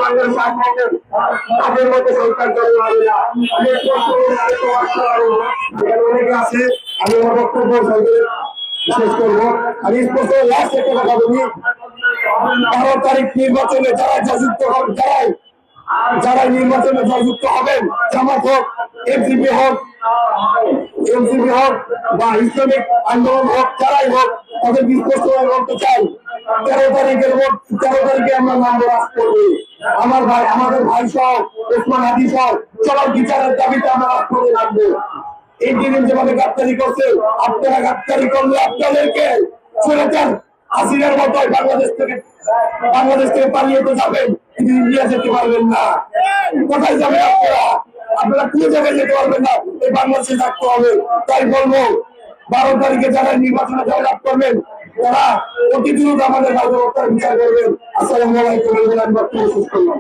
বাংলাদেশ আসবেন তাদের মতো সরকার চালু হবে না। অনেকে আছে, আমি আমার বক্তব্য শেষ করবো। আমি স্পষ্ট লাস্ট একটা কথা বলি, 12 তারিখ নির্বাচনে যারা যুক্ত হন, যারাই নির্বাচনে জয়যুক্ত হবেন, জামাত হোক, এনসিপি হোক বা ইসলামিক আন্দোলন হোক, যারাই হোক, তাদের স্পষ্ট বলতে চাই, 13 তারিখে আমরা নাম প্রকাশ করবো। আমাদের ভাই সহ, ওসমান হাদি সহ সবার বিচারের দাবিতে আমরা রাজপথে থাকবো। এই দিন যেভাবে গাদ্দারি করছে, আপনারা গাদ্দারি করলে আপনাদেরকে চলেছেন হাসিনার মতো বাংলাদেশ থেকে পালিয়ে তো যাবেন, কিন্তু ইন্ডিয়া যেতে পারবেন না। কোথায় যাবেন আপনারা কোনো জায়গায় যেতে পারবেন না, এই বাংলাদেশে থাকতে হবে। তাই বলবো, 12 তারিখে যারা নির্বাচনে জয়লাভ করবেন, তারা অতি দ্রুত আমাদের রাজবক্তার বিচার করবেন। আসসালামু আলাইকুম। আমি বক্তব্য শেষ করলাম।